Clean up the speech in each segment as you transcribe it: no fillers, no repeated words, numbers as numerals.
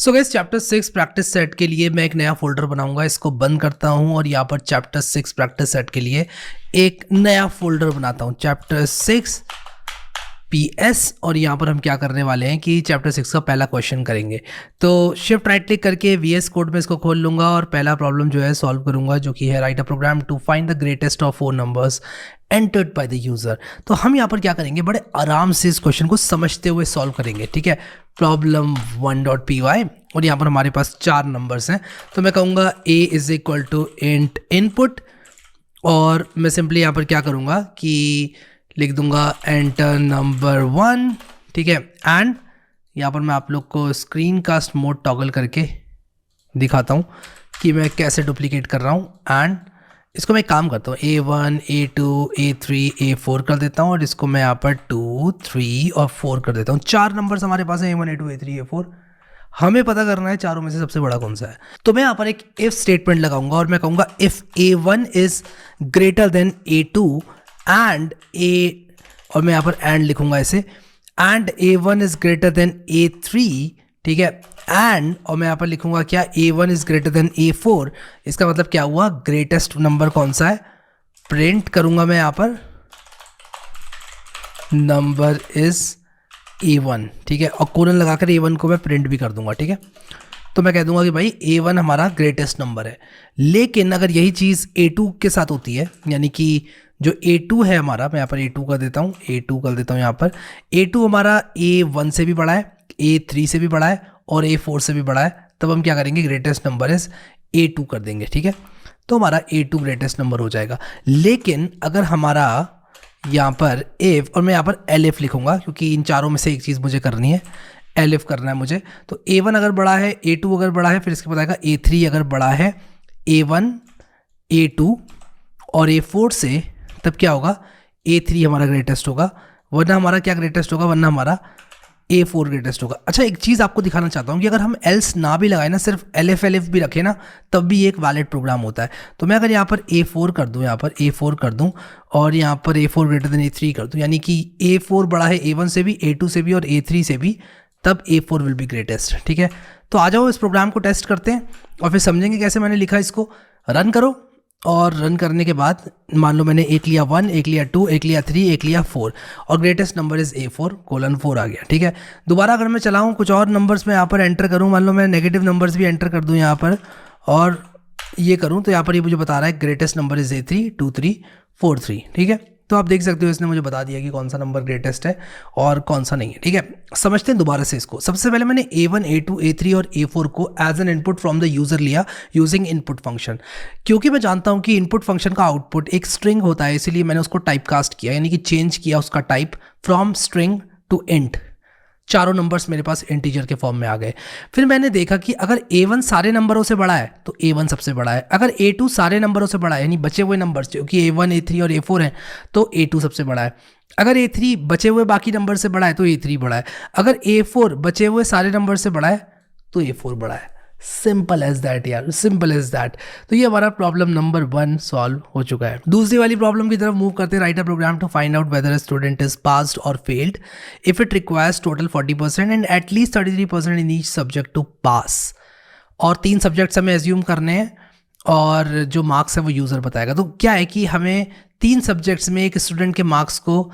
So guys chapter 6 practice set के लिए मैं एक नया फोल्डर बनाऊंगा, इसको बंद करता हूं और यहाँ पर चैप्टर 6 प्रैक्टिस सेट के लिए एक नया फोल्डर बनाता हूं, चैप्टर 6 PS। और यहाँ पर हम क्या करने वाले हैं कि चैप्टर 6 का पहला क्वेश्चन करेंगे। तो शिफ्ट राइट क्लिक करके VS कोड में इसको खोल लूंगा और पहला प्रॉब्लम जो है सॉल्व करूंगा, जो कि है write a program to find the greatest of 4 numbers entered by the user. तो हम यहाँ पर क्या करेंगे, बड़े आराम से इस क्वेश्चन को समझते हुए सॉल्व करेंगे। ठीक है, प्रॉब्लम 1.py और यहाँ पर हमारे पास 4 नंबर्स हैं। तो मैं कहूँगा a is equal to int input और मैं सिंपली यहाँ पर क्या करूँगा कि लिख दूंगा एंटर नंबर 1। ठीक है, एंड यहाँ पर मैं आप लोग को स्क्रीन कास्ट मोड टॉगल करके दिखाता हूँ कि मैं कैसे डुप्लीकेट कर रहा हूँ। एंड इसको मैं एक काम करता हूँ, A1 A2 A3 A4 कर देता हूँ और इसको मैं यहाँ पर 2 3 और 4 कर देता हूँ। 4 नंबर्स हमारे पास है, A1 A2 A3 A4। हमें पता करना है चारों में से सबसे बड़ा कौन सा है। तो मैं यहाँ पर एक इफ स्टेटमेंट लगाऊंगा और मैं कहूँगा if A1 is greater then A2 and A, और मैं यहाँ पर एंड लिखूंगा ऐसे, and A1 is greater then A3। ठीक है, एंड और मैं यहाँ पर लिखूंगा क्या, A1 is greater then A4। इसका मतलब क्या हुआ, ग्रेटेस्ट नंबर कौन सा है, प्रिंट करूंगा मैं यहाँ पर नंबर इज A1। ठीक है, और कोलन लगाकर A1 को मैं प्रिंट भी कर दूंगा। ठीक है, तो मैं कह दूंगा कि भाई A1 हमारा ग्रेटेस्ट नंबर है। लेकिन अगर यही चीज़ A2 के साथ होती है, यानी कि जो A2 है हमारा, मैं यहाँ पर A2 कर देता हूँ, A2 कर देता हूँ यहाँ पर, A2 हमारा A1 से भी बड़ा है, A3 से भी बड़ा है और A4 से भी बड़ा है, तब हम क्या करेंगे, ग्रेटेस्ट नंबर इज A2 कर देंगे। ठीक है, तो हमारा A2 ग्रेटेस्ट नंबर हो जाएगा। लेकिन अगर हमारा यहाँ पर इफ, और मैं यहाँ पर LF लिखूंगा क्योंकि इन चारों में से एक चीज़ मुझे करनी है, LF करना है मुझे। तो A1 अगर बड़ा है, A2 अगर बड़ा है, फिर इसके बाद आएगा A3 अगर बड़ा है A1 A2 और A4 से, तब क्या होगा, A3 हमारा ग्रेटेस्ट होगा, वरना हमारा क्या ग्रेटेस्ट होगा, वरना हमारा A4 ग्रेटेस्ट होगा। अच्छा, एक चीज़ आपको दिखाना चाहता हूँ कि अगर हम एल्स ना भी लगाए ना, सिर्फ LF भी रखें ना, तब भी एक वैलिड प्रोग्राम होता है। तो मैं अगर यहाँ पर A4 कर दूँ, यहाँ पर A4 कर दूँ और यहाँ पर A4 ग्रेटर देन A3 कर दूँ, यानी कि A4 बड़ा है A1 से भी, A2 से भी और A3 से भी, तब A4 विल बी ग्रेटेस्ट। ठीक है, तो आ जाओ इस प्रोग्राम को टेस्ट करते हैं और फिर समझेंगे कैसे मैंने लिखा। इसको रन करो और रन करने के बाद मान लो मैंने एक लिया 1, एक लिया 2, एक लिया 3, एक लिया 4 और greatest number is A4 colon 4 आ गया। ठीक है, दोबारा अगर मैं चलाऊँ, कुछ और नंबर्स मैं यहाँ पर एंटर करूँ, मान लो मैं नेगेटिव नंबर्स भी एंटर कर दूँ यहाँ पर और ये करूँ, तो यहाँ पर ये मुझे बता रहा है ग्रेटेस्ट नंबर इज A3 2 3 4 3। ठीक है, तो आप देख सकते हो इसने मुझे बता दिया कि कौन सा नंबर ग्रेटेस्ट है और कौन सा नहीं है। ठीक है, समझते हैं दोबारा से इसको। सबसे पहले मैंने A1 A2 A3 और A4 को as an input from the user लिया यूजिंग इनपुट फंक्शन, क्योंकि मैं जानता हूं कि इनपुट फंक्शन का आउटपुट एक स्ट्रिंग होता है, इसीलिए मैंने उसको टाइप कास्ट किया, यानी कि चेंज किया उसका type from string to int. चारों नंबर्स मेरे पास इंटीजर के फॉर्म में आ गए। फिर मैंने देखा कि अगर A1 सारे नंबरों से बड़ा है तो A1 सबसे बड़ा है, अगर A2 सारे नंबरों से बड़ा है, यानी बचे हुए नंबर्स क्योंकि A1 A3 और A4 हैं, तो A2 सबसे बड़ा है। अगर A3 बचे हुए बाकी नंबर से बड़ा है तो A3 बड़ा है। अगर A4 बचे हुए सारे नंबर से बड़ा है तो A4 बड़ा है। सिंपल एज दैट यार, सिंपल एज दैट। तो ये हमारा प्रॉब्लम नंबर 1 सॉल्व हो चुका है। दूसरी वाली प्रॉब्लम की तरफ मूव करते हैं। Write a program to find out whether a student is passed और failed if it requires total 40% and at least 33% in each subject to pass. और 3 सब्जेक्ट्स हमें एज्यूम करने हैं और जो मार्क्स है वो यूज़र बताएगा। तो क्या है कि हमें 3 सब्जेक्ट्स में एक स्टूडेंट के मार्क्स को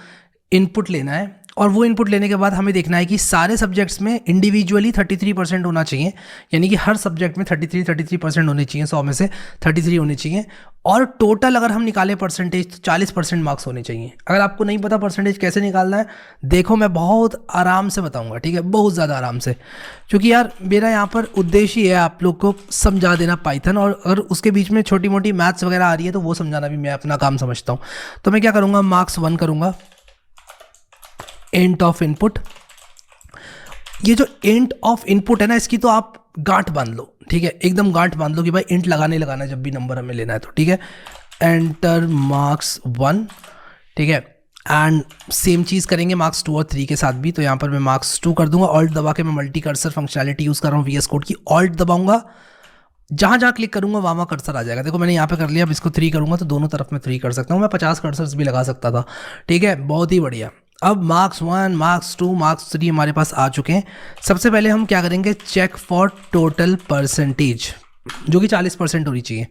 इनपुट लेना है और वो इनपुट लेने के बाद हमें देखना है कि सारे सब्जेक्ट्स में इंडिविजुअली 33% होना चाहिए, यानी कि हर सब्जेक्ट में 33% होने चाहिए, 100 में से 33 होने चाहिए। और टोटल अगर हम निकालें परसेंटेज तो 40% मार्क्स होने चाहिए। अगर आपको नहीं पता परसेंटेज कैसे निकालना है, देखो मैं बहुत आराम से बताऊंगा। ठीक है, बहुत ज़्यादा आराम से, क्योंकि यार मेरा यहाँ पर उद्देश्य ही है आप लोग को समझा देना पाइथन, और अगर उसके बीच में छोटी मोटी मैथ्स वगैरह आ रही है तो वो समझाना भी मैं अपना काम समझता हूँ। तो मैं क्या करूँगा, मार्क्स 1 करूँगा, इंट ऑफ इनपुट। ये जो इंट ऑफ इनपुट है ना, इसकी तो आप गांठ बांध लो। ठीक है, एकदम गांठ बांध लो कि भाई इंट लगाने लगाना जब भी नंबर हमें लेना है तो। ठीक है, एंटर मार्क्स 1। ठीक है, एंड सेम चीज़ करेंगे मार्क्स 2 और 3 के साथ भी। तो यहाँ पर मैं मार्क्स 2 कर दूंगा, ऑल्ट दबा के मैं मल्टी कर्सर फंक्शनैलिटी यूज़ कर रहा हूँ VS कोड की। ऑल्ट दबाऊंगा, जहाँ जहाँ क्लिक करूंगा वहाँ कर्सर आ जाएगा। देखो मैंने यहाँ पे कर लिया। अब इसको 3 करूंगा तो दोनों तरफ में 3 कर सकता हूँ। मैं 50 कर्सर्स भी लगा सकता था। ठीक है, बहुत ही बढ़िया। अब मार्क्स 1, मार्क्स 2, मार्क्स 3 हमारे पास आ चुके हैं। सबसे पहले हम क्या करेंगे, चेक फॉर टोटल परसेंटेज, जो कि 40% होनी चाहिए।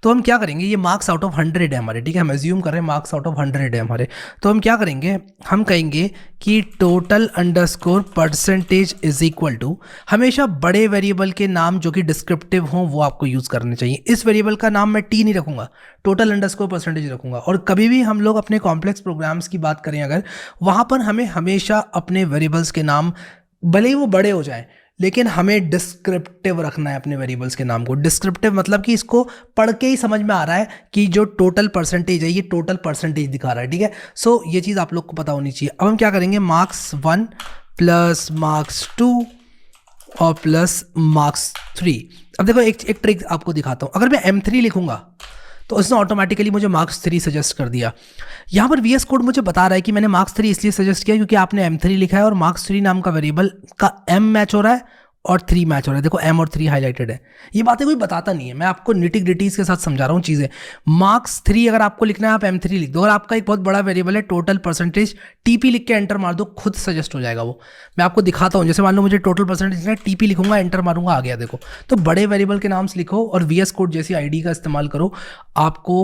तो हम क्या करेंगे, ये मार्क्स आउट ऑफ 100 है हमारे, ठीक है, हम एज्यूम कर रहे हैं मार्क्स आउट ऑफ 100 है हमारे। तो हम क्या करेंगे, हम कहेंगे कि total underscore percentage is equal to, हमेशा बड़े वेरिएबल के नाम जो कि डिस्क्रिप्टिव हों वो आपको यूज़ करने चाहिए। इस वेरिएबल का नाम मैं टी नहीं रखूंगा, टोटल अंडरस्कोर परसेंटेज रखूंगा। और कभी भी हम लोग अपने कॉम्प्लेक्स प्रोग्राम्स की बात करें अगर, वहाँ पर हमें हमेशा अपने वेरिएबल्स के नाम भले ही वो बड़े हो जाएं, लेकिन हमें डिस्क्रिप्टिव रखना है अपने वेरिएबल्स के नाम को। डिस्क्रिप्टिव मतलब कि इसको पढ़ के ही समझ में आ रहा है कि जो टोटल परसेंटेज है ये टोटल परसेंटेज दिखा रहा है, ठीक है। सो ये चीज़ आप लोग को पता होनी चाहिए। अब हम क्या करेंगे, मार्क्स 1 प्लस मार्क्स 2 और प्लस मार्क्स 3। अब देखो एक ट्रिक आपको दिखाता हूँ। अगर मैं M3 लिखूंगा तो उसने ऑटोमेटिकली मुझे मार्क्स 3 सजेस्ट कर दिया। यहाँ पर VS कोड मुझे बता रहा है कि मैंने मार्क्स 3 इसलिए सजेस्ट किया क्योंकि आपने M3 लिखा है और मार्क्स 3 नाम का वेरिएबल का M मैच हो रहा है और 3 मैच हो रहा है। देखो M और 3 हाईलाइटेड है। ये बातें कोई बताता नहीं है, मैं आपको निटी ग्रिटीज के साथ समझा रहा हूँ चीज़ें। मार्क्स 3 अगर आपको लिखना है आप M3 लिख दो। अगर आपका एक बहुत बड़ा वेरिएबल है टोटल परसेंटेज, TP लिख के एंटर मार दो, खुद सजेस्ट हो जाएगा वो। मैं आपको दिखाता हूँ, जैसे मान लो मुझे टोटल परसेंटेज लिखना है, TP लिखूंगा, एंटर मारूंगा, आ गया। देखो, तो बड़े वेरिएबल के नाम से लिखो और VS कोड जैसी ID का इस्तेमाल करो, आपको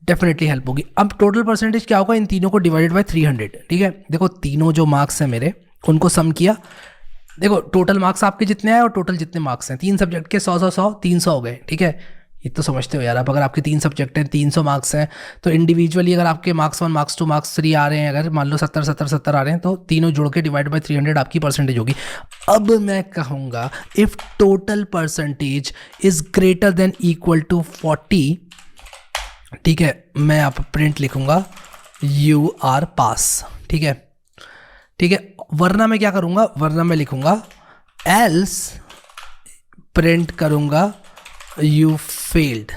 डेफिनेटली हेल्प होगी। अब टोटल परसेंटेज क्या होगा, इन तीनों को डिवाइडेड बाय 300, ठीक है। देखो तीनों जो मार्क्स हैं मेरे उनको सम किया, देखो टोटल मार्क्स आपके जितने आए और टोटल जितने मार्क्स हैं, 3 सब्जेक्ट के 100 300 हो गए, ठीक है। ये तो समझते हो यार आप, अगर आपके 3 सब्जेक्ट हैं 300 मार्क्स हैं तो इंडिविजुअली अगर आपके मार्क्स 1, मार्क्स 2, मार्क्स 3 आ रहे हैं, अगर मान लो 70 आ रहे हैं तो तीनों जुड़ के डिवाइड बाय 300 आपकी परसेंटेज होगी। अब मैं कहूँगा if total percentage is greater than equal to 40, ठीक है, मैं यहाँ पर प्रिंट लिखूंगा यू आर पास, ठीक है, ठीक है। वरना मैं क्या करूंगा, वरना मैं लिखूंगा एल्स प्रिंट करूंगा you failed,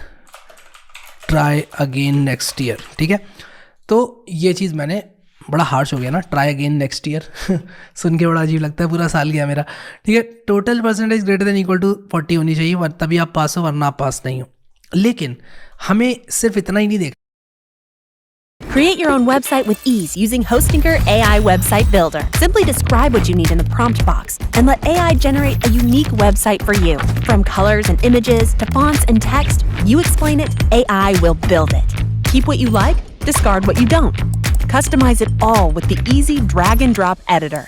try again next year, ठीक है। तो ये चीज़ मैंने, बड़ा हार्श हो गया ना, ट्राई अगेन नेक्स्ट ईयर सुन के बड़ा अजीब लगता है, पूरा साल गया मेरा, ठीक है। Total percentage greater than equal to 40 होनी चाहिए, तभी आप पास हो, वरना आप पास नहीं हो। लेकिन हमें सिर्फ इतना ही नहीं देखना। Create your own website with ease using Hostinger AI Website Builder. Simply describe what you need in the prompt box and let AI generate a unique website for you. From colors and images to fonts and text, you explain it, AI will build it. Keep what you like, discard what you don't. Customize it all with the easy drag and drop editor.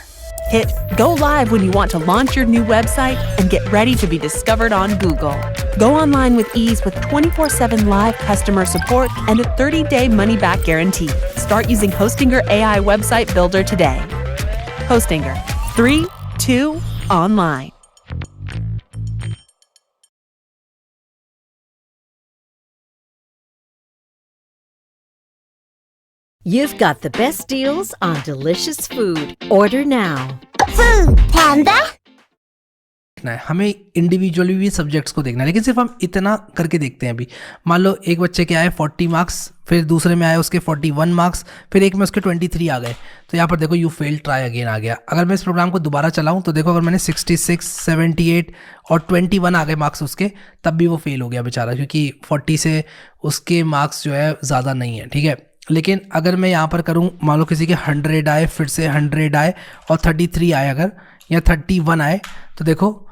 Hit go live when you want to launch your new website and get ready to be discovered on Google. Go online with ease with 24/7 live customer support and a 30-day money-back guarantee. Start using Hostinger AI Website Builder today. Hostinger. 3, 2, online. You've got the best deals on delicious food. Order now. Food Panda. है हमें individually भी subjects को देखना है, लेकिन सिर्फ हम इतना करके देखते हैं। अभी मान लो एक बच्चे के आए 40 मार्क्स, फिर दूसरे में आए उसके 41 मार्क्स, फिर एक में उसके 23 आ गए, तो यहाँ पर देखो यू फेल ट्राई अगेन आ गया। अगर मैं इस प्रोग्राम को दोबारा चलाऊँ तो देखो, अगर मैंने 66, 78 और 21 आ गए मार्क्स उसके, तब भी वो फेल हो गया बेचारा, क्योंकि 40 से उसके मार्क्स जो है ज़्यादा नहीं है, ठीक है। लेकिन अगर मैं यहाँ पर करूँ, मान लो किसी के 100 आए, फिर से 100 आए और 33 आए अगर, या 31 आए, तो देखो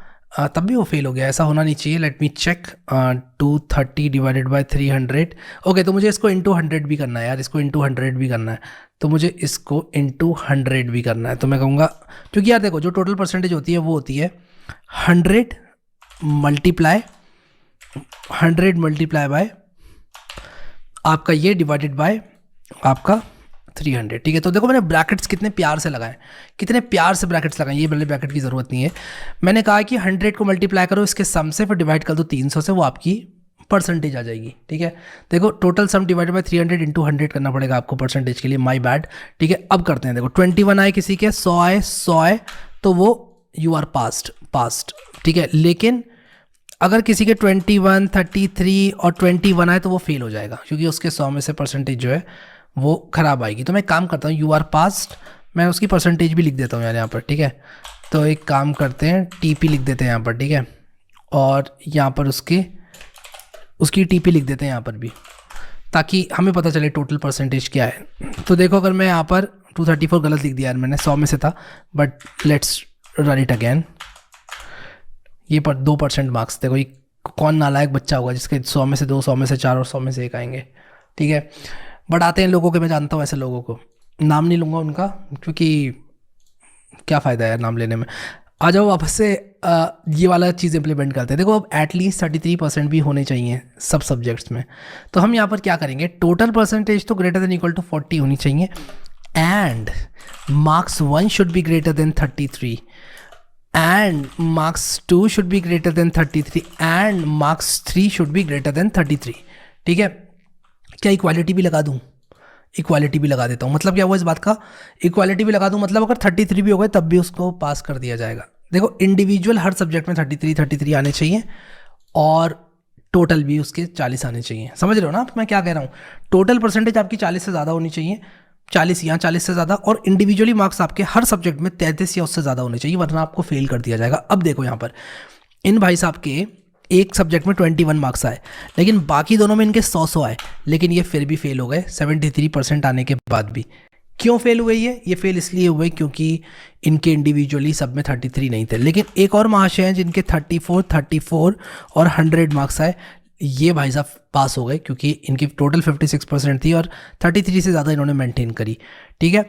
तब भी वो फेल हो गया। ऐसा होना नहीं चाहिए। Let me check, 230 divided by 300। Okay, तो मुझे इसको इंटू 100 भी करना है यार, इसको इंटू 100 भी करना है, तो मुझे इसको इंटू 100 भी करना है। तो मैं कहूँगा, क्योंकि यार देखो जो टोटल परसेंटेज होती है वो होती है 100 मल्टीप्लाई बाय आपका ये डिवाइडेड बाय आपका 300, ठीक है। तो देखो मैंने ब्रैकेट्स कितने प्यार से लगाए, कितने प्यार से ब्रैकेट्स लगाए, ये वाले ब्रैकेट की ज़रूरत नहीं है। मैंने कहा कि 100 को मल्टीप्लाई करो इसके सम से, फिर डिवाइड कर दो 300 से, वो आपकी परसेंटेज आ जाएगी, ठीक है। देखो total sum divided by 300 into 100 करना पड़ेगा आपको परसेंटेज के लिए, माय बैड, ठीक है। अब करते हैं, देखो 21 आए किसी के, 100 आए, तो वो यू आर पास्ट, ठीक है। लेकिन अगर किसी के 21, 33 और 21 आए तो वो फेल हो जाएगा, क्योंकि उसके 100 में से परसेंटेज जो है वो ख़राब आएगी। तो मैं एक काम करता हूँ, यू आर पास्ट, मैं उसकी परसेंटेज भी लिख देता हूँ यार यहाँ पर, ठीक है। तो एक काम करते हैं, TP लिख देते हैं यहाँ पर, ठीक है, और यहाँ पर उसकी TP लिख देते हैं यहाँ पर भी। ताकि हमें पता चले टोटल परसेंटेज क्या है। तो देखो अगर मैं यहाँ पर 234 गलत लिख दिया यार मैंने, 100 में से था, but let's run it again. ये पर 2% मार्क्स, देखो ये कौन नालायक बच्चा होगा जिसके 100 में से 2, 100 में से 4 और 100 में से 1 आएंगे, ठीक है। बट आते हैं लोगों के, मैं जानता हूँ ऐसे लोगों को, नाम नहीं लूँगा उनका क्योंकि क्या फ़ायदा है नाम लेने में। आ जाओ वापस से ये वाला चीज़ इंप्लीमेंट करते हैं। देखो अब एटलीस्ट 33% भी होने चाहिए सब सब्जेक्ट्स में। तो हम यहाँ पर क्या करेंगे, टोटल परसेंटेज तो ग्रेटर देन इक्वल टू 40 होनी चाहिए, and marks 1 should be greater than 33, and marks 2 should be greater than 33, and marks 3 should be greater than 33, ठीक है। क्या इक्वालिटी भी लगा दूँ? इक्वालिटी भी लगा देता हूँ। मतलब क्या हुआ इस बात का, इक्वालिटी भी लगा दूँ, मतलब अगर 33 भी हो गए तब भी उसको पास कर दिया जाएगा। देखो इंडिविजुअल हर सब्जेक्ट में 33 आने चाहिए और टोटल भी उसके 40 आने चाहिए। समझ रहे हो ना आप मैं क्या कह रहा हूँ? टोटल परसेंटेज आपकी 40 से ज़्यादा होनी चाहिए, 40 या 40 से ज़्यादा, और इंडिविजुअली मार्क्स आपके हर सब्जेक्ट में 33 या उससे ज़्यादा होने चाहिए, वरना आपको फेल कर दिया जाएगा। अब देखो यहाँ पर इन भाई साहब के एक सब्जेक्ट में 21 मार्क्स आए, लेकिन बाकी दोनों में इनके 100 आए, लेकिन ये फिर भी फेल हो गए 73% आने के बाद भी। क्यों फेल हुए ये फेल इसलिए हुए क्योंकि इनके इंडिविजुअली सब में 33 नहीं थे। लेकिन एक और महाशय हैं जिनके 34 और 100 मार्क्स आए, ये भाई साहब पास हो गए क्योंकि इनकी टोटल 56% थी और 33 से ज़्यादा इन्होंने मेंटेन करी, ठीक है।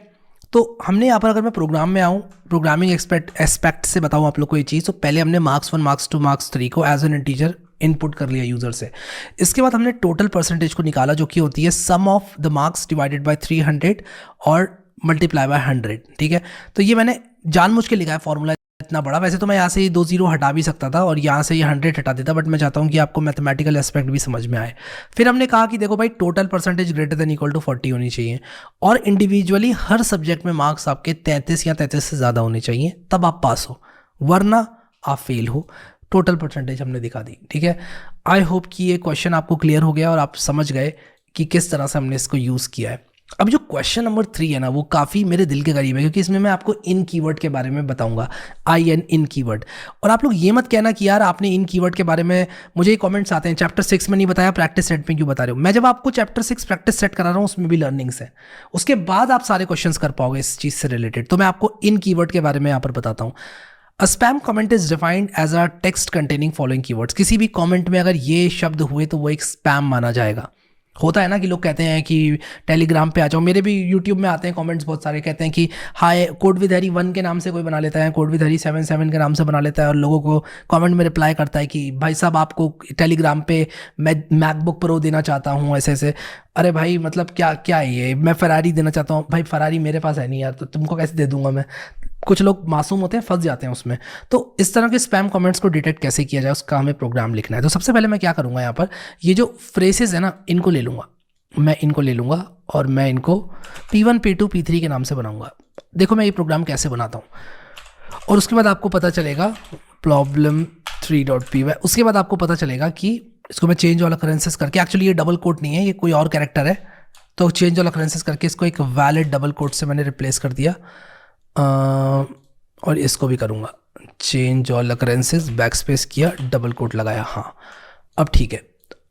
तो हमने यहाँ पर, अगर मैं प्रोग्राम में आऊँ, प्रोग्रामिंग एस्पेक्ट से बताऊँ आप लोग को ये चीज़, तो पहले हमने मार्क्स 1, मार्क्स 2, मार्क्स 3 को एज एन इंटीजर इनपुट कर लिया यूज़र से। इसके बाद हमने टोटल परसेंटेज को निकाला, जो कि होती है sum of the marks divided by 300 और मल्टीप्लाई बाय 100, ठीक है। तो ये मैंने जानबूझ के लिखा है फॉर्मूला इतना बड़ा। वैसे तो मैं यहाँ से ये 2 0 हटा भी सकता था और यहाँ से ये 100 हटा देता, बट मैं चाहता हूँ कि आपको मैथमेटिकल एस्पेक्ट भी समझ में आए। फिर हमने कहा कि देखो भाई total percentage greater than equal to 40 होनी चाहिए और इंडिविजुअली हर सब्जेक्ट में मार्क्स आपके 33 या 33 से ज़्यादा होने चाहिए, तब आप पास हो, वरना आप फेल हो। टोटल परसेंटेज हमने दिखा दी, ठीक है। आई होप कि ये क्वेश्चन आपको क्लियर हो गया और आप समझ गए कि किस तरह से हमने इसको यूज़ किया है। अब जो क्वेश्चन नंबर 3 है ना, वो काफ़ी मेरे दिल के करीब है क्योंकि इसमें मैं आपको इन कीवर्ड के बारे में बताऊंगा, IN इन कीवर्ड। और आप लोग ये मत कहना कि यार आपने इन कीवर्ड के बारे में, मुझे कमेंट्स आते हैं चैप्टर 6 में नहीं बताया, प्रैक्टिस सेट में क्यों बता रहे हो। मैं जब आपको चैप्टर 6 प्रैक्टिस सेट करा रहा हूँ उसमें भी लर्निंग्स है, उसके बाद आप सारे क्वेश्चन कर पाओगे इस चीज़ से रिलेटेड। तो मैं आपको इन कीवर्ड के बारे में यहाँ पर बताता हूँ। A spam comment is defined as a text containing following keywords. किसी भी कमेंट में अगर ये शब्द हुए तो वो एक स्पैम माना जाएगा। होता है ना कि लोग कहते हैं कि टेलीग्राम पे आ जाओ, मेरे भी यूट्यूब में आते हैं कमेंट्स बहुत सारे, कहते हैं कि हाय कोड विद हरी 1 के नाम से कोई बना लेता है, कोड विद हरी 77 के नाम से बना लेता है और लोगों को कमेंट में रिप्लाई करता है कि भाई साहब आपको टेलीग्राम पे मैं मैकबुक प्रो देना चाहता हूँ, ऐसे ऐसे। अरे भाई मतलब क्या क्या है ये, मैं फरारी देना चाहता हूँ। भाई फरारी मेरे पास है नहीं यार, तो तुमको कैसे दे दूंगा मैं। कुछ लोग मासूम होते हैं, फंस जाते हैं उसमें। तो इस तरह के स्पैम कमेंट्स को डिटेक्ट कैसे किया जाए उसका हमें प्रोग्राम लिखना है। तो सबसे पहले मैं क्या करूँगा, यहाँ पर ये जो फ्रेसेस है ना, इनको ले लूँगा, मैं इनको ले लूँगा और मैं इनको P1, P2, P3 के नाम से बनाऊँगा। देखो मैं ये प्रोग्राम कैसे बनाता हूँ और उसके बाद आपको पता चलेगा problem3.py। उसके बाद आपको पता चलेगा कि इसको मैं चेंज ऑल अकरेंसेस करके, एक्चुअली ये डबल कोट नहीं है, ये कोई और कैरेक्टर है, तो चेंज ऑल अकरेंसेस करके इसको एक वैलिड डबल कोट से मैंने रिप्लेस कर दिया। और इसको भी करूँगा चेंज ऑल अकरेंसेस, बैकस्पेस किया, डबल कोट लगाया, हाँ अब ठीक है।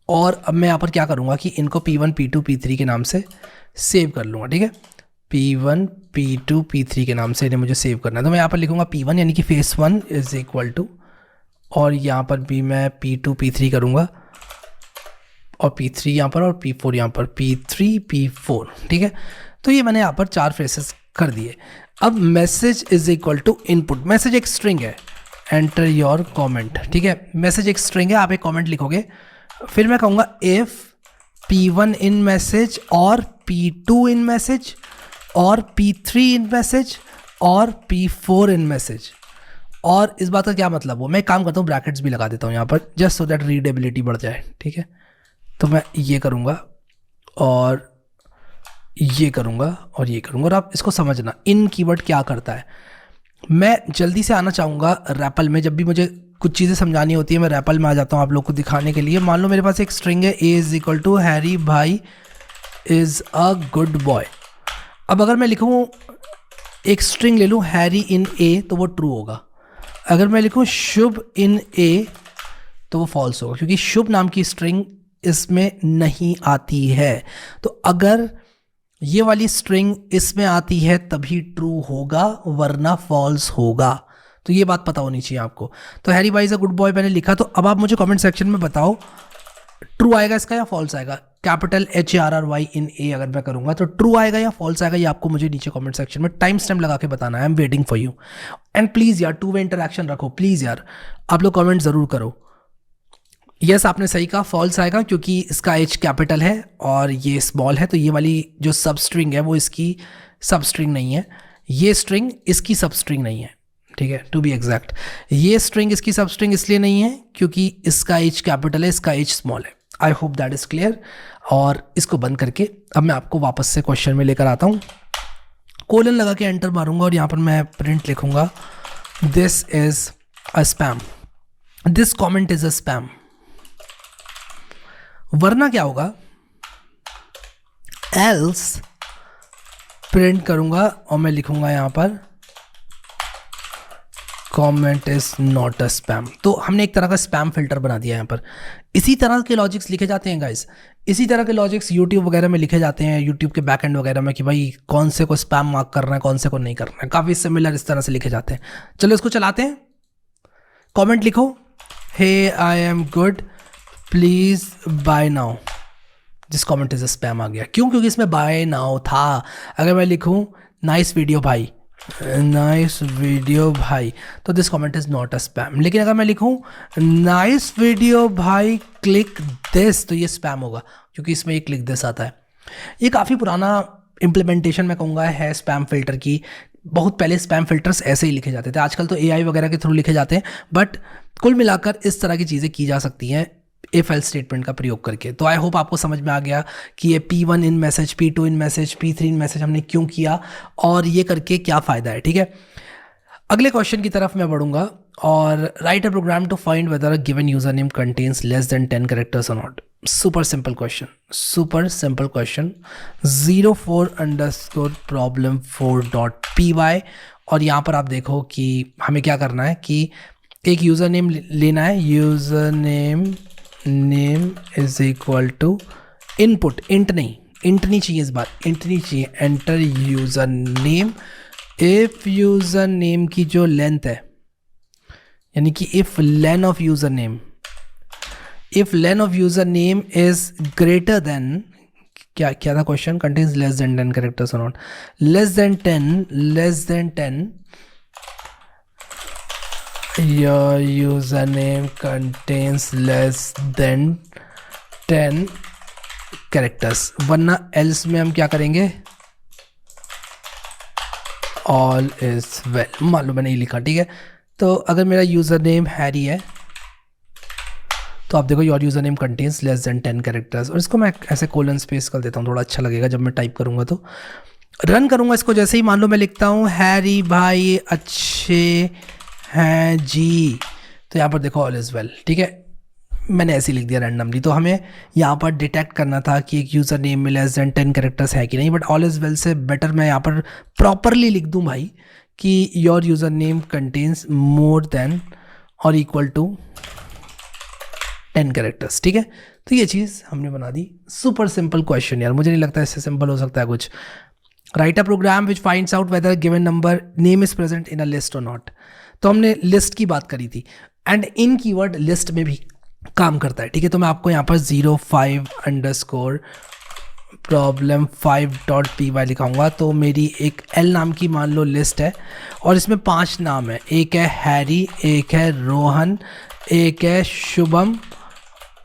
और अब मैं यहाँ पर क्या करूँगा कि इनको P1, P2, P3 के नाम से सेव कर लूँगा, ठीक है। P1, P2, P3 के नाम से इन्हें मुझे सेव करना है, तो मैं यहाँ पर लिखूँगा P1 यानी कि फेस 1 इज इक्वल टू, और यहाँ पर भी मैं P2, P3 करूँगा और P3 यहाँ पर और P4 यहाँ पर, P3, P4, ठीक है। तो ये मैंने यहाँ पर 4 फ्रेसेस कर दिए। अब message is equal to input. Message एक स्ट्रिंग है, एंटर योर कॉमेंट, ठीक है। मैसेज एक स्ट्रिंग है, आप एक कॉमेंट लिखोगे, फिर मैं कहूँगा इफ P1 इन मैसेज और P2 इन मैसेज और P3 इन मैसेज और P4 इन मैसेज। और इस बात का क्या मतलब हो, मैं काम करता हूँ ब्रैकेट्स भी लगा देता हूँ यहाँ पर, जस्ट सो दैट रीडेबिलिटी बढ़ जाए, ठीक है। तो मैं ये करूँगा और ये करूँगा और ये करूँगा, और आप इसको समझना इन कीवर्ड क्या करता है। मैं जल्दी से आना चाहूँगा रैपल में, जब भी मुझे कुछ चीज़ें समझानी होती है मैं रैपल में आ जाता हूँ आप लोग को दिखाने के लिए। मान लो मेरे पास एक स्ट्रिंग है, A is equal to Harry भाई इज़ अ गुड बॉय। अब अगर मैं लिखूँ एक स्ट्रिंग ले लूँ हैरी इन A, तो वो ट्रू होगा। अगर मैं लिखूँ शुभ इन A, तो वो फॉल्स होगा, क्योंकि शुभ नाम की स्ट्रिंग इसमें नहीं आती है। तो अगर ये वाली स्ट्रिंग इसमें आती है तभी ट्रू होगा, वरना फॉल्स होगा। तो ये बात पता होनी चाहिए आपको। तो हैरी भाई इज अ गुड बॉय मैंने लिखा, तो अब आप मुझे कमेंट सेक्शन में बताओ ट्रू आएगा इसका या फॉल्स आएगा। कैपिटल HRRY इन ए अगर मैं करूंगा तो ट्रू आएगा या फॉल्स आएगा, ये आपको मुझे नीचे कमेंट सेक्शन में टाइम स्टैम्प लगा के बताना है। I am waiting for you. And please यार टू वे इंटरेक्शन रखो प्लीज़ यार, आप लोग कमेंट ज़रूर करो। यस आपने सही कहा, फॉल्स आएगा क्योंकि इसका H कैपिटल है और ये स्मॉल है, तो ये वाली जो सब स्ट्रिंग है वो इसकी सब स्ट्रिंग नहीं है, ये स्ट्रिंग इसकी सब स्ट्रिंग नहीं है, ठीक है, टू बी एग्जैक्ट। ये स्ट्रिंग इसकी सब स्ट्रिंग इसलिए नहीं है क्योंकि इसका H कैपिटल है, इसका H स्मॉल है। I hope that is clear. और इसको बंद करके अब मैं आपको वापस से क्वेश्चन में लेकर आता हूँ। कोलन लगा के एंटर मारूंगा और यहाँ पर मैं प्रिंट लिखूंगा this is a spam, this comment is a spam. वरना क्या होगा, एल्स प्रिंट करूंगा और मैं लिखूंगा यहाँ पर comment is not a spam. तो हमने एक तरह का स्पैम फिल्टर बना दिया यहाँ पर। इसी तरह के लॉजिक्स लिखे जाते हैं गाइस, इसी तरह के लॉजिक्स यूट्यूब वगैरह में लिखे जाते हैं, यूट्यूब के बैक एंड वगैरह में कि भाई कौन से को स्पैम मार्क करना है, कौन से को नहीं करना है। काफ़ी सिमिलर इस तरह से लिखे जाते हैं। चलो इसको चलाते हैं। कॉमेंट लिखो, hey I am good please buy now. This comment is a spam आ गया। क्यों? क्योंकि इसमें बाय नाउ था। अगर मैं लिखूँ नाइस वीडियो भाई, नाइस वीडियो भाई, तो this comment is not a spam. लेकिन अगर मैं लिखूं नाइस वीडियो भाई क्लिक दिस, तो ये स्पैम होगा क्योंकि इसमें ये क्लिक दिस आता है। ये काफ़ी पुराना इम्प्लीमेंटेशन मैं कहूँगा है स्पैम फिल्टर की। बहुत पहले स्पैम फिल्टर्स ऐसे ही लिखे जाते थे, आजकल तो AI वगैरह के थ्रू लिखे जाते हैं, बट कुल मिलाकर इस तरह की चीज़ें की जा सकती हैं इफ एल्स स्टेटमेंट का प्रयोग करके। तो आई होप आपको समझ में आ गया कि ये P1 इन मैसेज, P2 इन मैसेज, P3 इन मैसेज हमने क्यों किया और ये करके क्या फ़ायदा है, ठीक है। अगले क्वेश्चन की तरफ मैं बढ़ूंगा और write a program to find whether a given user name contains less than 10 characters और not. Super simple question, super simple question. 04_problem4.py और यहाँ पर आप देखो कि हमें क्या करना है कि एक यूज़र नेम लेना है। User name is equal to input, int नहीं चाहिए इस बार, इंट नहीं चाहिए, enter user name. If user name की जो लेंथ है, यानी कि if len of user name is greater than, क्या था question, contains less than 10 characters और not. Less than 10 your username contains less than 10 characters, वरना else में हम क्या करेंगे, all is well। मान लो मैंने ये लिखा, ठीक है। तो अगर मेरा यूज़र नेम हैरी है तो आप देखो your user name contains less than 10 characters, और इसको मैं ऐसे कोलन स्पेस कर देता हूँ, थोड़ा अच्छा लगेगा जब मैं टाइप करूँगा। तो रन करूँगा इसको, जैसे ही मान लो मैं लिखता हूँ हैरी भाई अच्छे हैं जी, तो यहाँ पर देखो ऑल इज़ वेल, ठीक है। मैंने ऐसे ही लिख दिया रैंडमली। तो हमें यहाँ पर डिटेक्ट करना था कि एक यूज़र नेम में लेस देन 10 कैरेक्टर्स है कि नहीं, बट ऑल इज़ वेल से बेटर मैं यहाँ पर प्रॉपरली लिख दूँ भाई कि your user name contains more than और इक्वल टू 10 कैरेक्टर्स, ठीक है। तो ये चीज़ हमने बना दी। सुपर सिंपल क्वेश्चन यार, मुझे नहीं लगता इससे सिंपल हो सकता है कुछ। Write a program which finds out whether given number name is present in a list और नॉट। तो हमने लिस्ट की बात करी थी एंड इन कीवर्ड लिस्ट में भी काम करता है, ठीक है। तो मैं आपको यहाँ पर 05_problem5.py लिखाऊंगा। तो मेरी एक L नाम की मान लो लिस्ट है और इसमें 5 नाम है, एक है हैरी, एक है रोहन, एक है शुभम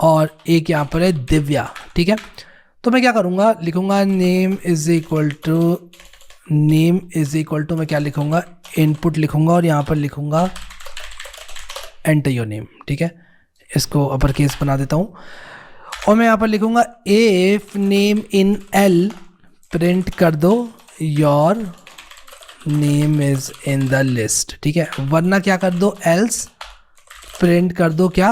और एक यहाँ पर है दिव्या, ठीक है। तो मैं क्या करूँगा, लिखूँगा नेम इज इक्वल टू मैं क्या लिखूँगा, इनपुट लिखूँगा और यहाँ पर लिखूँगा एंटर योर नेम, ठीक है। इसको अपर केस बना देता हूँ और मैं यहाँ पर लिखूँगा if name in L print कर दो your name is in the list, ठीक है। वरना क्या कर दो, एल्स प्रिंट कर दो, क्या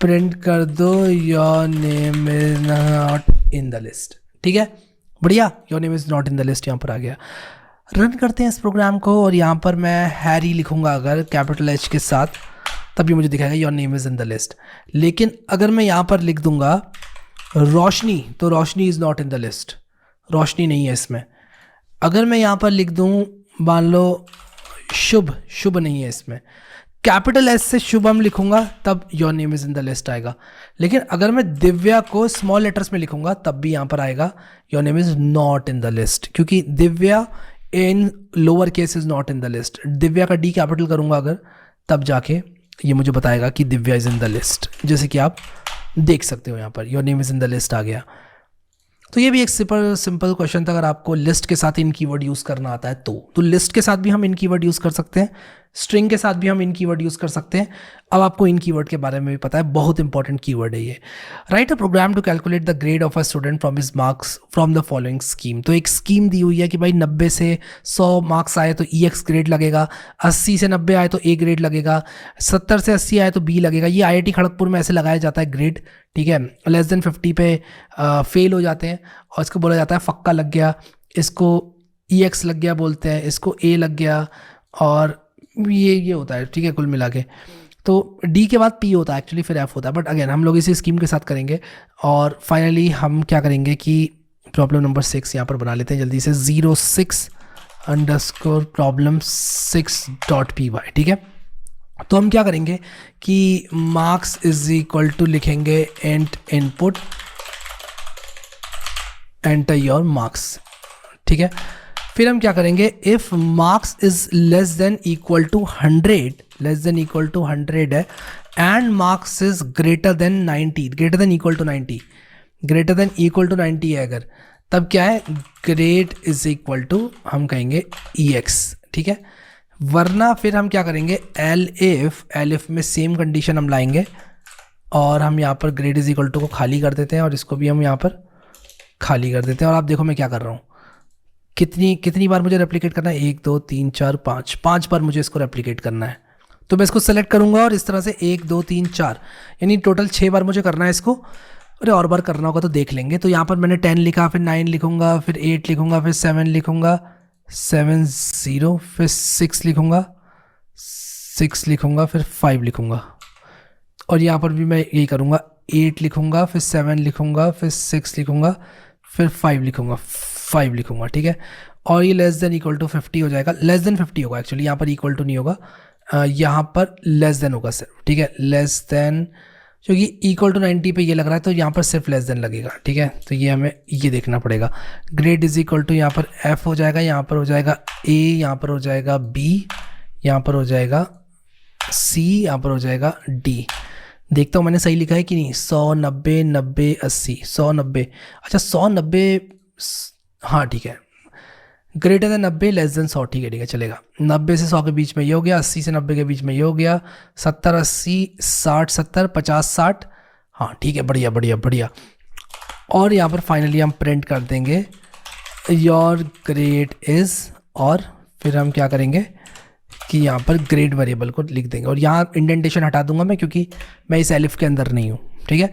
प्रिंट कर दो your name is not in the list, ठीक है। बढ़िया, your name is not in the list यहाँ पर आ गया। रन करते हैं इस प्रोग्राम को और यहाँ पर मैं हैरी लिखूंगा अगर कैपिटल H के साथ तब ये मुझे दिखाएगा your name is in the list. लेकिन अगर मैं यहाँ पर लिख दूंगा रोशनी, तो Roshni is not in the list, Roshni नहीं है इसमें। अगर मैं यहाँ पर लिख दूँ मान लो शुभ, शुभ नहीं है इसमें। कैपिटल एस से शुभम लिखूंगा तब your name is in the list आएगा। लेकिन अगर मैं दिव्या को स्मॉल लेटर्स में लिखूंगा तब भी यहाँ पर आएगा your name is not in the list, क्योंकि Divya in lower case is not in the list. Divya का डी कैपिटल करूंगा अगर, तब जाके ये मुझे बताएगा कि Divya is in the list, जैसे कि आप देख सकते हो यहाँ पर your name is in the list आ गया। तो ये भी एक सिंपल क्वेश्चन था। अगर आपको लिस्ट के साथ इन कीवर्ड यूज़ करना आता है तो लिस्ट के साथ भी हम इन कीवर्ड यूज़ कर सकते हैं, स्ट्रिंग के साथ भी हम इन कीवर्ड यूज़ कर सकते हैं। अब आपको इन कीवर्ड के बारे में भी पता है, बहुत इंपॉर्टेंट कीवर्ड है ये। Write a program to calculate the grade of a student from his marks from the following scheme. तो एक स्कीम दी हुई है कि भाई 90 से 100 मार्क्स आए तो EX ग्रेड लगेगा, 80 से 90 आए तो A ग्रेड लगेगा, 70 से 80 आए तो B लगेगा। ये IIT खड़गपुर में ऐसे लगाया जाता है ग्रेड, ठीक है। लेस देन 50 पे फेल हो जाते हैं और इसको बोला जाता है फक्का लग गया, इसको EX लग गया बोलते हैं, इसको A लग गया, और ये होता है, ठीक है, कुल मिला के। तो D के बाद P होता है एक्चुअली, फिर F होता है, बट अगेन हम लोग इसी स्कीम के साथ करेंगे। और फाइनली हम क्या करेंगे कि प्रॉब्लम नंबर 6 यहाँ पर बना लेते हैं जल्दी से, 06_problem6.py, ठीक है। तो हम क्या करेंगे कि मार्क्स इज इक्वल टू लिखेंगे int input enter your marks, ठीक है। फिर हम क्या करेंगे, if marks is less than equal to 100, less than equal to 100 है, and marks is greater than 90, greater than equal to 90, greater than equal to 90 है अगर, तब क्या है, ग्रेड इज इक्वल टू हम कहेंगे EX, ठीक है। वरना फिर हम क्या करेंगे, एलिफ में सेम कंडीशन हम लाएंगे और हम यहाँ पर ग्रेड इज इक्वल टू को खाली कर देते हैं और इसको भी हम यहाँ पर खाली कर देते हैं। और आप देखो मैं क्या कर रहा हूँ, कितनी बार मुझे रेप्लिकेट करना है, 1 2 3 4 5 बार मुझे इसको रेप्लिकेट करना है। तो मैं इसको सेलेक्ट करूँगा और इस तरह से 1 2 3 4 यानी टोटल 6 बार मुझे करना है इसको। अरे और बार करना होगा तो देख लेंगे। तो यहाँ पर मैंने 10 लिखा, फिर 9 लिखूंगा, फिर 8 लिखूंगा, फिर 7 लिखूंगा, 7 0, फिर 6 लिखूंगा, 6 लिखूंगा, फिर 5 लिखूंगा। और यहाँ पर भी मैं यही करूँगा, 8 लिखूंगा, फिर 7 लिखूंगा, फिर 6 लिखूंगा, फिर 5 लिखूंगा, 5 लिखूंगा, ठीक है। और ये लेस देन इक्वल टू 50 हो जाएगा, लेस देन 50 होगा एक्चुअली, यहाँ पर इक्वल टू नहीं होगा, यहाँ पर लेस देन होगा सिर्फ, ठीक है, लेस देन, क्योंकि इक्वल टू 90 पे ये लग रहा है तो यहाँ पर सिर्फ लेस देन लगेगा, ठीक है। तो ये हमें ये देखना पड़ेगा। ग्रेड इज इक्वल टू यहाँ पर F हो जाएगा, यहाँ पर हो जाएगा A, यहाँ पर हो जाएगा B, यहाँ पर हो जाएगा C, यहाँ पर हो जाएगा D। देखता हूँ मैंने सही लिखा है कि नहीं, 100 90 90 80, 100 90, अच्छा 100 90, हाँ ठीक है, ग्रेटर देन 90 लेस देन 100, ठीक है चलेगा। 90 से 100 के बीच में ये हो गया, 80 से 90 के बीच में ये हो गया, 70 80 60 70 50 60, हाँ ठीक है, बढ़िया बढ़िया बढ़िया। और यहाँ पर फाइनली हम प्रिंट कर देंगे योर ग्रेड इज़, और फिर हम क्या करेंगे कि यहाँ पर ग्रेड वेरिएबल को लिख देंगे और यहाँ इंडेंटेशन हटा दूंगा मैं क्योंकि मैं इस एलिफ के अंदर नहीं हूँ, ठीक है।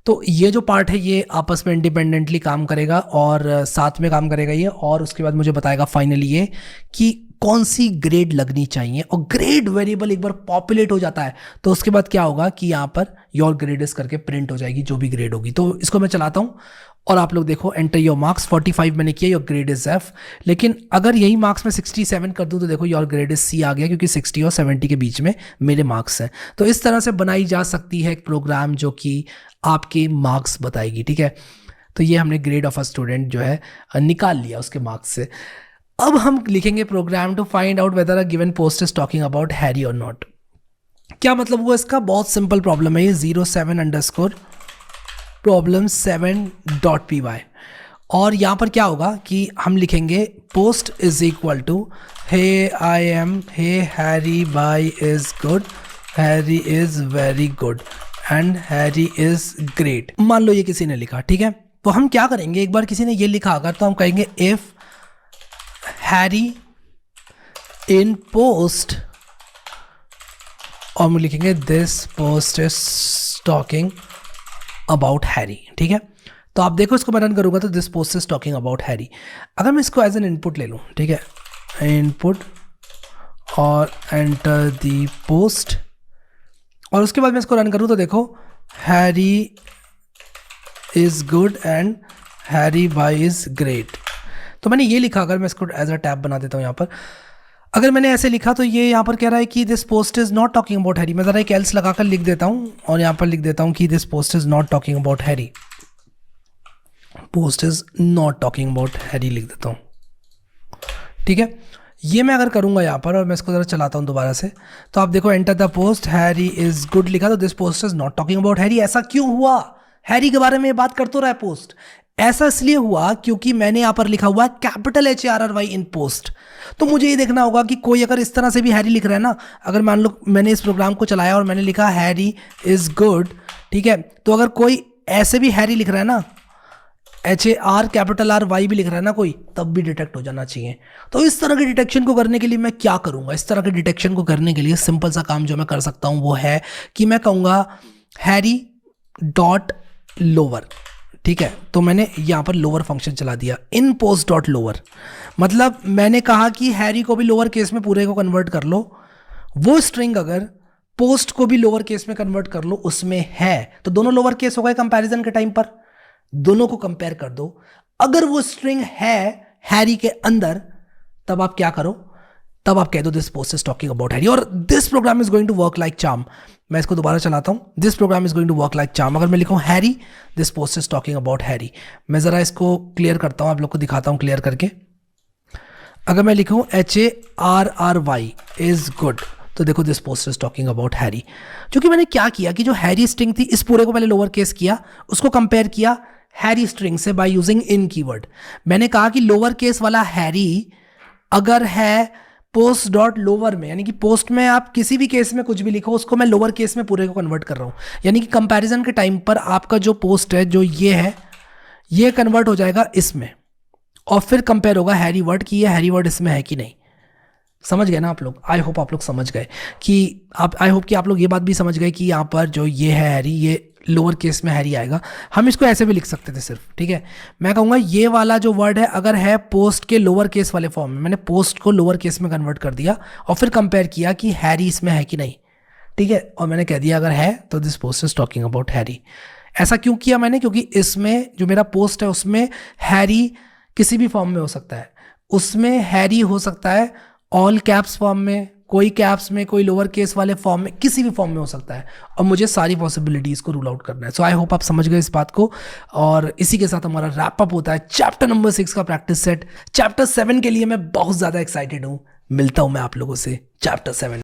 तो ये जो पार्ट है ये आपस में इंडिपेंडेंटली काम करेगा और साथ में काम करेगा ये, और उसके बाद मुझे बताएगा फाइनली ये कि कौन सी ग्रेड लगनी चाहिए। और ग्रेड वेरिएबल एक बार पॉपुलेट हो जाता है तो उसके बाद क्या होगा कि यहाँ पर योर ग्रेड इज करके प्रिंट हो जाएगी जो भी ग्रेड होगी। तो इसको मैं चलाता हूँ और आप लोग देखो, एंटर योर मार्क्स 45 मैंने किया, योर ग्रेड इज F। लेकिन अगर यही मार्क्स में 67 कर दूं तो देखो योर ग्रेड इज C आ गया, क्योंकि 60 और 70 के बीच में मेरे मार्क्स हैं। तो इस तरह से बनाई जा सकती है एक प्रोग्राम जो कि आपके मार्क्स बताएगी, ठीक है। तो ये हमने ग्रेड ऑफ अ स्टूडेंट जो है निकाल लिया उसके मार्क्स से। अब हम लिखेंगे program to find out whether a given post is talking about Harry और नॉट। क्या मतलब हुआ इसका, बहुत सिंपल प्रॉब्लम है ये, 07_problem7.py। और यहाँ पर क्या होगा कि हम लिखेंगे post is equal to hey I am, hey Harry bye is good, Harry is very good and Harry is great. मान लो ये किसी ने लिखा, ठीक है। तो हम क्या करेंगे, एक बार किसी ने ये लिखा अगर तो हम कहेंगे इफ हैरी इन पोस्ट, और हम लिखेंगे this post is talking about Harry, ठीक है। तो आप देखो इसको मैं रन करूँगा तो this post is talking about Harry. अगर मैं इसको एज एन इनपुट ले लूँ, ठीक है, इनपुट और एंटर दी पोस्ट, और उसके बाद मैं इसको रन करूँ तो देखो Harry is good and Harry bye is great. तो मैंने ये लिखा, अगर मैं इसको एज अ टैब बना देता हूँ यहाँ पर, अगर मैंने ऐसे लिखा तो ये यहाँ पर कह रहा है कि this post is not talking about Harry. मैं ज़रा एक एल्स लगाकर लिख देता हूँ और यहाँ पर लिख देता हूँ कि this post is not talking about Harry, post is not talking about Harry लिख देता हूँ, ठीक है। ये मैं अगर करूँगा यहाँ पर और मैं इसको ज़रा चलाता हूँ दोबारा से, तो आप देखो enter the post Harry is good लिखा, तो this post is not talking about Harry. ऐसा क्यों हुआ? हैरी के बारे में बात कर तो रहा है पोस्ट। ऐसा इसलिए हुआ क्योंकि मैंने यहाँ पर लिखा हुआ है कैपिटल HARRY इन पोस्ट। तो मुझे ये देखना होगा कि कोई अगर इस तरह से भी हैरी लिख रहा है ना, अगर मान लो मैंने इस प्रोग्राम को चलाया और मैंने लिखा हैरी इज़ गुड, ठीक है, तो अगर कोई ऐसे भी हैरी लिख रहा है ना, HARRY भी लिख रहा है ना कोई, तब भी डिटेक्ट हो जाना चाहिए। तो इस तरह के डिटेक्शन को करने के लिए मैं क्या करूँगा? इस तरह के डिटेक्शन को करने के लिए सिंपल सा काम जो मैं कर सकता हूँ वो है कि मैं कहूँगा हैरी डॉट लोअर, ठीक है। तो मैंने यहाँ पर लोअर फंक्शन चला दिया, इन पोस्ट डॉट लोअर, मतलब मैंने कहा कि हैरी को भी लोअर केस में पूरे को कन्वर्ट कर लो। वो स्ट्रिंग अगर पोस्ट को भी लोअर केस में कन्वर्ट कर लो उसमें है, तो दोनों लोअर केस हो गए कंपैरिजन के टाइम पर, दोनों को कंपेयर कर दो। अगर वो स्ट्रिंग है हैरी के अंदर, तब आप क्या करो, तब आप कह दो this post is talking about Harry, और this program is going to work like charm. मैं इसको दोबारा चलाता हूं, this program is going to work like charm. अगर मैं लिखूं Harry, this post is talking about Harry. मैं जरा इसको क्लियर करता हूं, आप लोग को दिखाता हूं क्लियर करके। अगर मैं लिखूं HARRY इज गुड, तो देखो this post is talking about Harry. क्योंकि मैंने क्या किया कि जो हैरी स्ट्रिंग थी इस पूरे को पहले लोअर केस किया, उसको कंपेयर किया हैरी स्ट्रिंग से बाय यूजिंग इन कीवर्ड। मैंने कहा कि लोअर केस वाला हैरी अगर है पोस्ट डॉट लोअर में, यानी कि पोस्ट में आप किसी भी केस में कुछ भी लिखो, उसको मैं लोअर केस में पूरे को कन्वर्ट कर रहा हूँ। यानी कि कंपैरिजन के टाइम पर आपका जो पोस्ट है जो ये है, ये कन्वर्ट हो जाएगा इसमें, और फिर कंपेयर होगा हैरी वर्ड की ये हैरी वर्ड इसमें है कि नहीं। समझ गए ना आप लोग? आई होप आप लोग समझ गए कि आई होप कि आप लोग ये बात भी समझ गए कि यहाँ पर जो ये है हैरी, ये लोअर केस में हैरी आएगा। हम इसको ऐसे भी लिख सकते थे सिर्फ, ठीक है। मैं कहूँगा ये वाला जो वर्ड है अगर है पोस्ट के लोअर केस वाले फॉर्म में, मैंने पोस्ट को लोअर केस में कन्वर्ट कर दिया और फिर कंपेयर किया कि हैरी इसमें है कि नहीं, ठीक है, और मैंने कह दिया अगर है तो this post is talking about Harry. ऐसा क्यों किया मैंने? क्योंकि इसमें जो मेरा पोस्ट है उसमें हैरी किसी भी फॉर्म में हो सकता है, उसमें हैरी हो सकता है ऑल कैप्स फॉर्म में, कोई कैप्स में, कोई लोअर केस वाले फॉर्म में, किसी भी फॉर्म में हो सकता है, और मुझे सारी पॉसिबिलिटीज़ को रूल आउट करना है। सो आई होप आप समझ गए इस बात को, और इसी के साथ हमारा रैप अप होता है चैप्टर नंबर 6 का प्रैक्टिस सेट। चैप्टर 7 के लिए मैं बहुत ज़्यादा एक्साइटेड हूँ। मिलता हूँ मैं आप लोगों से चैप्टर 7।